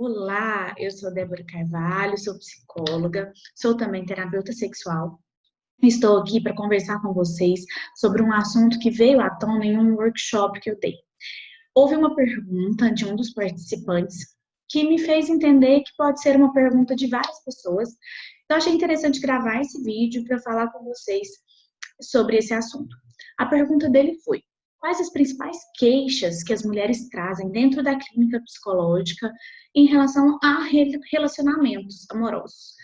Olá, eu sou Débora Carvalho, sou psicóloga, sou também terapeuta sexual. Estou aqui para conversar com vocês sobre um assunto que veio à tona em um workshop que eu dei. Houve uma pergunta de um dos participantes que me fez entender que pode ser uma pergunta de várias pessoas. Então, achei interessante gravar esse vídeo para falar com vocês sobre esse assunto. A pergunta dele foi: quais as principais queixas que as mulheres trazem dentro da clínica psicológica em relação a relacionamentos amorosos?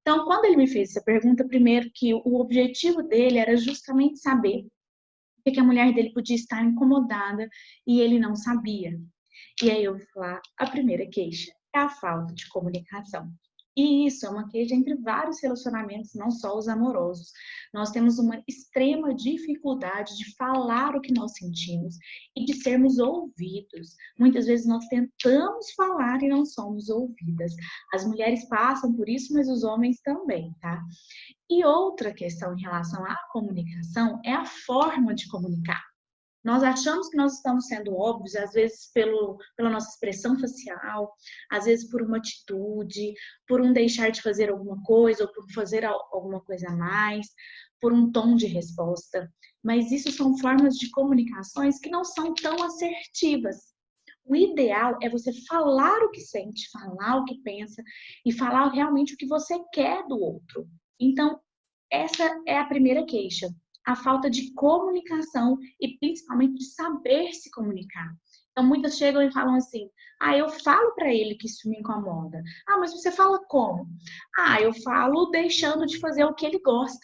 Então, quando ele me fez essa pergunta, primeiro que o objetivo dele era justamente saber o que a mulher dele podia estar incomodada e ele não sabia. E aí eu vou falar, a primeira queixa é a falta de comunicação. E isso é uma queixa entre vários relacionamentos, não só os amorosos. Nós temos uma extrema dificuldade de falar o que nós sentimos e de sermos ouvidos. Muitas vezes nós tentamos falar e não somos ouvidas. As mulheres passam por isso, mas os homens também, tá? E outra questão em relação à comunicação é a forma de comunicar. Nós achamos que nós estamos sendo óbvios, às vezes pela nossa expressão facial, às vezes por uma atitude, por um deixar de fazer alguma coisa ou por fazer alguma coisa a mais, por um tom de resposta. Mas isso são formas de comunicações que não são tão assertivas. O ideal é você falar o que sente, falar o que pensa e falar realmente o que você quer do outro. Então, essa é a primeira queixa, a falta de comunicação e principalmente de saber se comunicar. Então, muitas chegam e falam assim: ah, eu falo para ele que isso me incomoda. Ah, mas você fala como? Ah, eu falo deixando de fazer o que ele gosta.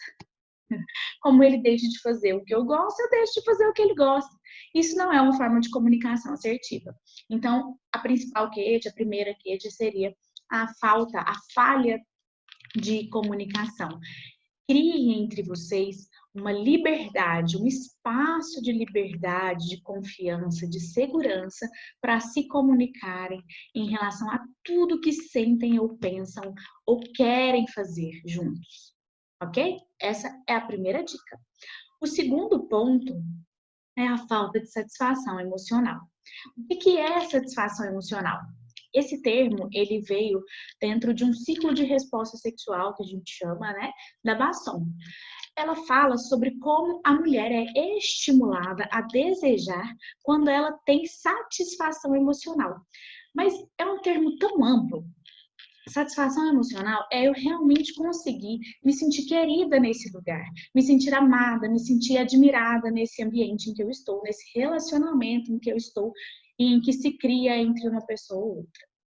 Como ele deixa de fazer o que eu gosto, eu deixo de fazer o que ele gosta. Isso não é uma forma de comunicação assertiva. Então, a principal queixa, a primeira queixa seria a falha de comunicação. Crie entre vocês uma liberdade, um espaço de liberdade, de confiança, de segurança para se comunicarem em relação a tudo que sentem ou pensam ou querem fazer juntos. Ok? Essa é a primeira dica. O segundo ponto é a falta de satisfação emocional. O que é satisfação emocional? Esse termo, ele veio dentro de um ciclo de resposta sexual, que a gente chama, né, da Basson. Ela fala sobre como a mulher é estimulada a desejar quando ela tem satisfação emocional. Mas é um termo tão amplo. Satisfação emocional é eu realmente conseguir me sentir querida nesse lugar, me sentir amada, me sentir admirada nesse ambiente em que eu estou, nesse relacionamento em que eu estou e em que se cria entre uma pessoa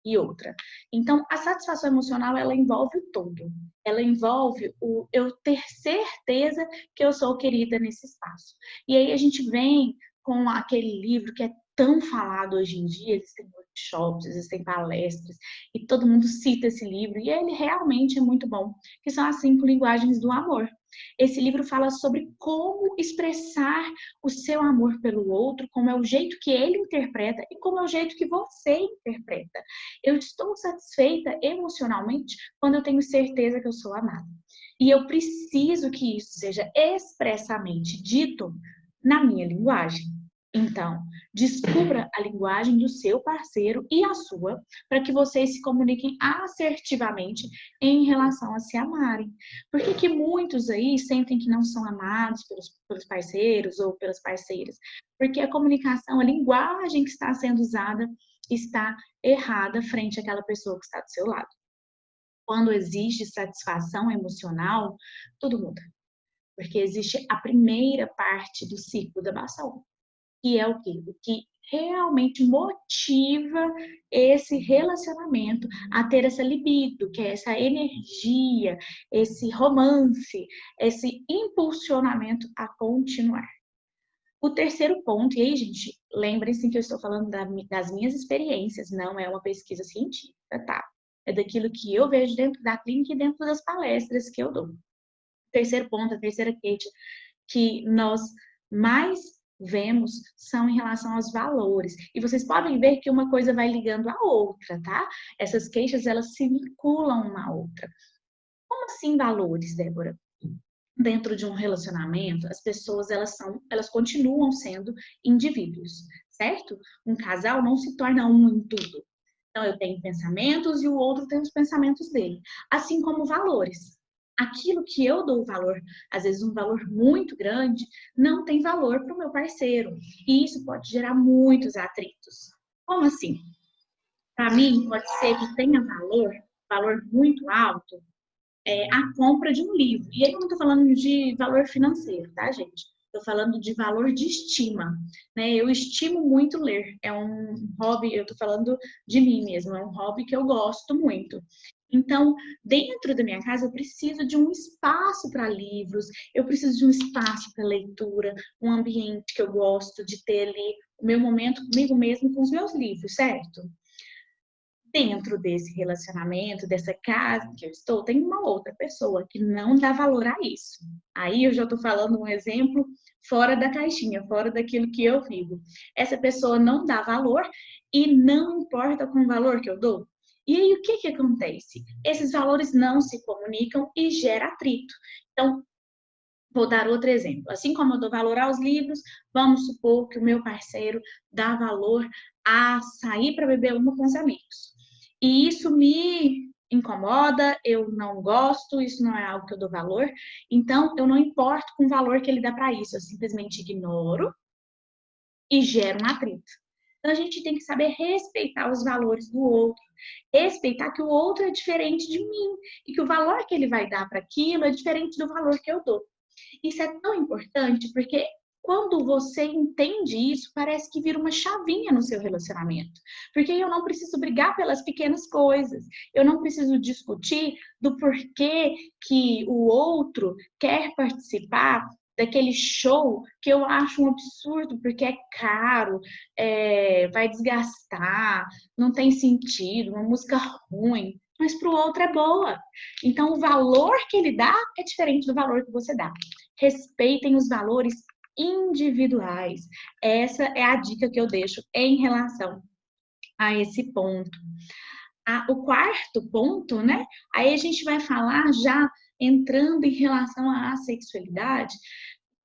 e outra. Então, a satisfação emocional, ela envolve o todo. Ela envolve o eu ter certeza que eu sou querida nesse espaço. E aí a gente vem com aquele livro que é tão falado hoje em dia, existem workshops, existem palestras, e todo mundo cita esse livro, e ele realmente é muito bom, que são as 5 linguagens do amor. Esse livro fala sobre como expressar o seu amor pelo outro, como é o jeito que ele interpreta e como é o jeito que você interpreta. Eu estou satisfeita emocionalmente quando eu tenho certeza que eu sou amada. E eu preciso que isso seja expressamente dito na minha linguagem. Então, descubra a linguagem do seu parceiro e a sua, para que vocês se comuniquem assertivamente em relação a se amarem. Por que muitos aí sentem que não são amados pelos parceiros ou pelas parceiras? Porque a comunicação, a linguagem que está sendo usada está errada frente àquela pessoa que está do seu lado. Quando existe satisfação emocional, tudo muda. Porque existe a primeira parte do ciclo da Basson, que é o quê? O que realmente motiva esse relacionamento a ter essa libido, que é essa energia, esse romance, esse impulsionamento a continuar. O terceiro ponto, e aí, gente, lembrem-se que eu estou falando das minhas experiências, não é uma pesquisa científica, tá? É daquilo que eu vejo dentro da clínica e dentro das palestras que eu dou. O terceiro ponto, a terceira queixa que nós mais vemos são em relação aos valores. E vocês podem ver que uma coisa vai ligando à outra, tá? Essas queixas, elas se vinculam uma à outra. Como assim valores, Débora? Dentro de um relacionamento, as pessoas, elas continuam sendo indivíduos, certo? Um casal não se torna um em tudo. Então, eu tenho pensamentos e o outro tem os pensamentos dele. Assim como valores. Aquilo que eu dou valor, às vezes um valor muito grande, não tem valor para o meu parceiro. E isso pode gerar muitos atritos. Como assim? Para mim, pode ser que tenha valor muito alto, a compra de um livro. E aí eu não estou falando de valor financeiro, tá, gente? Estou falando de valor de estima, né? Eu estimo muito ler. É um hobby, eu estou falando de mim mesmo, é um hobby que eu gosto muito. Então, dentro da minha casa, eu preciso de um espaço para livros, eu preciso de um espaço para leitura, um ambiente que eu gosto de ter ali o meu momento comigo mesmo com os meus livros, certo? Dentro desse relacionamento, dessa casa que eu estou, tem uma outra pessoa que não dá valor a isso. Aí eu já estou falando um exemplo fora da caixinha, fora daquilo que eu vivo. Essa pessoa não dá valor e não importa com o valor que eu dou. E aí o que que acontece? Esses valores não se comunicam e gera atrito. Então, vou dar outro exemplo. Assim como eu dou valor aos livros, vamos supor que o meu parceiro dá valor a sair para beber uma com os amigos. E isso me incomoda, eu não gosto, isso não é algo que eu dou valor. Então, eu não importo com o valor que ele dá para isso, eu simplesmente ignoro e gero um atrito. Então, a gente tem que saber respeitar os valores do outro, respeitar que o outro é diferente de mim e que o valor que ele vai dar para aquilo é diferente do valor que eu dou. Isso é tão importante porque quando você entende isso, parece que vira uma chavinha no seu relacionamento. Porque eu não preciso brigar pelas pequenas coisas. Eu não preciso discutir do porquê que o outro quer participar daquele show que eu acho um absurdo, porque é caro, vai desgastar, não tem sentido, uma música ruim, mas para o outro é boa. Então, o valor que ele dá é diferente do valor que você dá. Respeitem os valores individuais. Essa é a dica que eu deixo em relação a esse ponto. O quarto ponto, né? Aí a gente vai falar já entrando em relação à sexualidade.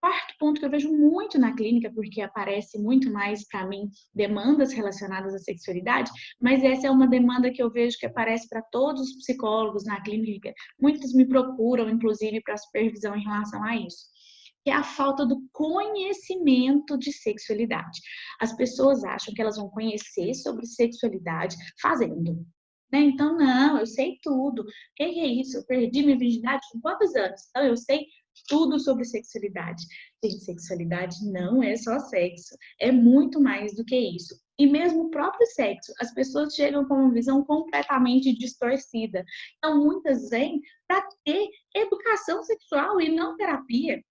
Quarto ponto que eu vejo muito na clínica, porque aparece muito mais para mim demandas relacionadas à sexualidade, mas essa é uma demanda que eu vejo que aparece para todos os psicólogos na clínica. Muitos me procuram, inclusive, para supervisão em relação a isso. Que é a falta do conhecimento de sexualidade. As pessoas acham que elas vão conhecer sobre sexualidade fazendo. Né? Então, não, eu sei tudo. O que é isso? Eu perdi minha virgindade com quantos anos? Então, eu sei tudo sobre sexualidade. Gente, sexualidade não é só sexo, é muito mais do que isso. E mesmo o próprio sexo, as pessoas chegam com uma visão completamente distorcida. Então, muitas vêm para ter educação sexual e não terapia.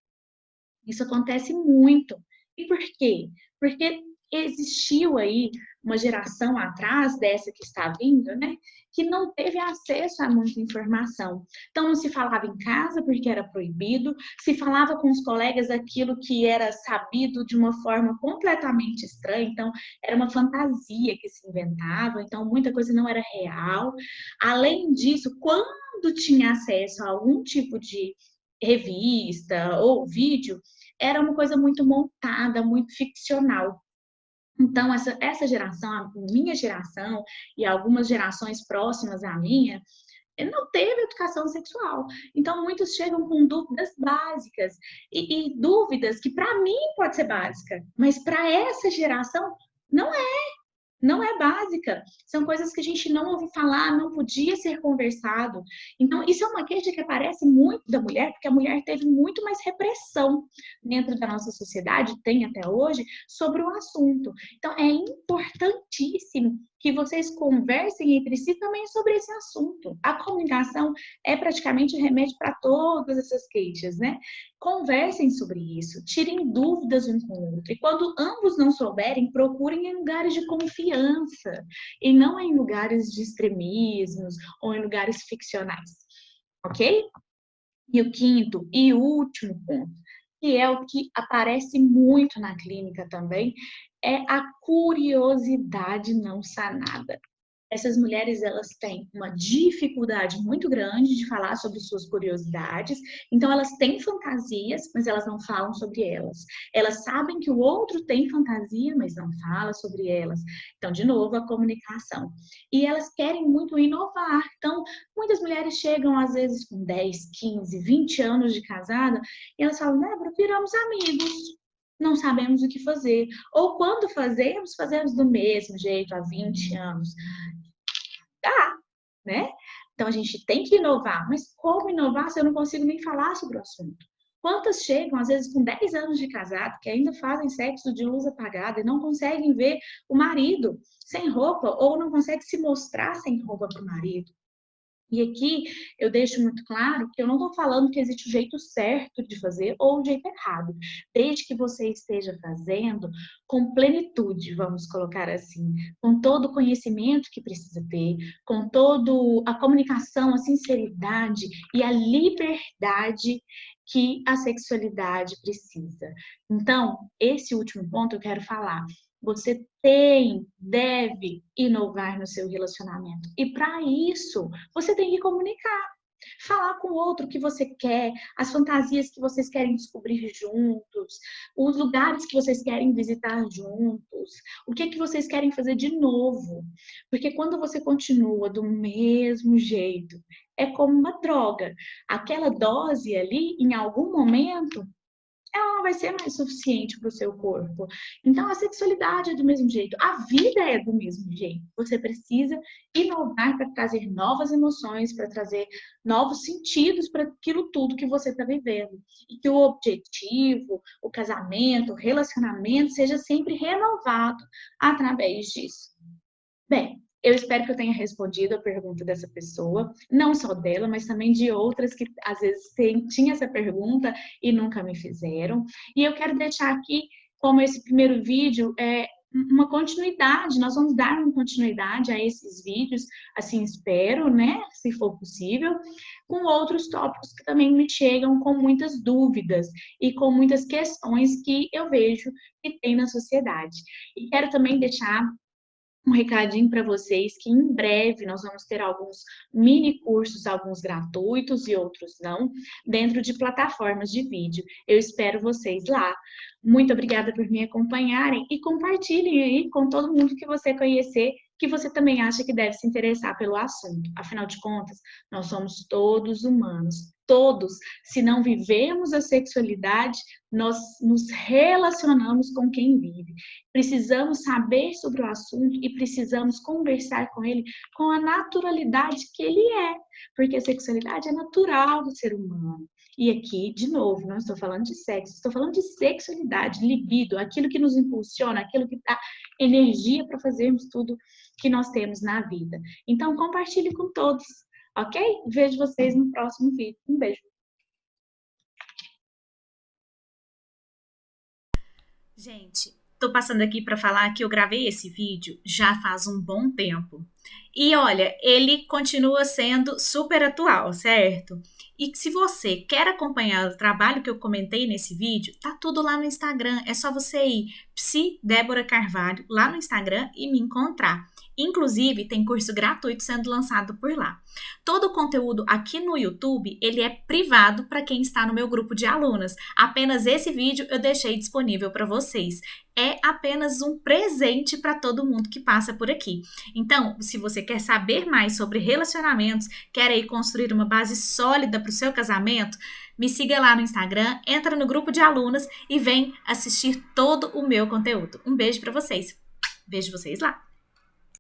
Isso acontece muito. E por quê? Porque existiu aí uma geração atrás dessa que está vindo, né, que não teve acesso a muita informação. Então não se falava em casa porque era proibido, se falava com os colegas aquilo que era sabido de uma forma completamente estranha, então era uma fantasia que se inventava, então muita coisa não era real. Além disso, quando tinha acesso a algum tipo de revista ou vídeo, era uma coisa muito montada, muito ficcional. Então, essa geração, a minha geração e algumas gerações próximas à minha, não teve educação sexual. Então, muitos chegam com dúvidas básicas e dúvidas que para mim pode ser básica, mas para essa geração não não é básica. São coisas que a gente não ouve falar, não podia ser conversado. Então, isso é uma queixa que aparece muito da mulher, porque a mulher teve muito mais repressão dentro da nossa sociedade, tem até hoje, sobre o assunto. Então, é importantíssimo que vocês conversem entre si também sobre esse assunto. A comunicação é praticamente o remédio para todas essas queixas, né? Conversem sobre isso, tirem dúvidas um com o outro. E quando ambos não souberem, procurem em lugares de confiança e não em lugares de extremismos ou em lugares ficcionais, ok? E o quinto e último ponto, que é o que aparece muito na clínica também, é a curiosidade não sanada. Essas mulheres, elas têm uma dificuldade muito grande de falar sobre suas curiosidades, então elas têm fantasias, mas elas não falam sobre elas. Elas sabem que o outro tem fantasia, mas não fala sobre elas. Então, de novo, a comunicação. E elas querem muito inovar. Então, muitas mulheres chegam, às vezes, com 10, 15, 20 anos de casada, e elas falam, Débora, viramos amigos. Não sabemos o que fazer. Ou quando fazemos, fazemos do mesmo jeito há 20 anos. Dá, né? Então a gente tem que inovar, mas como inovar se eu não consigo nem falar sobre o assunto? Quantas chegam, às vezes, com 10 anos de casado, que ainda fazem sexo de luz apagada e não conseguem ver o marido sem roupa, ou não conseguem se mostrar sem roupa para o marido? E aqui eu deixo muito claro que eu não estou falando que existe o jeito certo de fazer ou o jeito errado, desde que você esteja fazendo com plenitude, vamos colocar assim, com todo o conhecimento que precisa ter, com toda a comunicação, a sinceridade e a liberdade que a sexualidade precisa. Então, esse último ponto eu quero falar. Você deve inovar no seu relacionamento. E para isso, você tem que comunicar. Falar com o outro o que você quer, as fantasias que vocês querem descobrir juntos, os lugares que vocês querem visitar juntos, o que que vocês querem fazer de novo. Porque quando você continua do mesmo jeito, é como uma droga. Aquela dose ali, em algum momento, ela não vai ser mais suficiente para o seu corpo. Então, a sexualidade é do mesmo jeito, a vida é do mesmo jeito. Você precisa inovar para trazer novas emoções, para trazer novos sentidos para aquilo tudo que você está vivendo. E que o objetivo, o casamento, o relacionamento seja sempre renovado através disso. Bem, eu espero que eu tenha respondido a pergunta dessa pessoa, não só dela, mas também de outras que às vezes tinham essa pergunta e nunca me fizeram. E eu quero deixar aqui, como esse primeiro vídeo é uma continuidade, nós vamos dar uma continuidade a esses vídeos, assim espero, né, se for possível, com outros tópicos que também me chegam com muitas dúvidas e com muitas questões que eu vejo que tem na sociedade. E quero também deixar um recadinho para vocês que em breve nós vamos ter alguns mini cursos, alguns gratuitos e outros não, dentro de plataformas de vídeo. Eu espero vocês lá. Muito obrigada por me acompanharem e compartilhem aí com todo mundo que você conhecer, que você também acha que deve se interessar pelo assunto. Afinal de contas, nós somos todos humanos. Todos, se não vivemos a sexualidade, nós nos relacionamos com quem vive. Precisamos saber sobre o assunto e precisamos conversar com ele com a naturalidade que ele é, porque a sexualidade é natural do ser humano. E aqui, de novo, não estou falando de sexo, estou falando de sexualidade, libido, aquilo que nos impulsiona, aquilo que dá energia para fazermos tudo que nós temos na vida. Então, compartilhe com todos, ok? Vejo vocês no próximo vídeo. Um beijo. Gente, tô passando aqui para falar que eu gravei esse vídeo já faz um bom tempo. E olha, ele continua sendo super atual, certo? E se você quer acompanhar o trabalho que eu comentei nesse vídeo, tá tudo lá no Instagram. É só você ir Psi Débora Carvalho lá no Instagram e me encontrar. Inclusive, tem curso gratuito sendo lançado por lá. Todo o conteúdo aqui no YouTube, ele é privado para quem está no meu grupo de alunas. Apenas esse vídeo eu deixei disponível para vocês. É apenas um presente para todo mundo que passa por aqui. Então, se você quer saber mais sobre relacionamentos, quer aí construir uma base sólida para o seu casamento, me siga lá no Instagram, entra no grupo de alunas e vem assistir todo o meu conteúdo. Um beijo para vocês. Vejo vocês lá.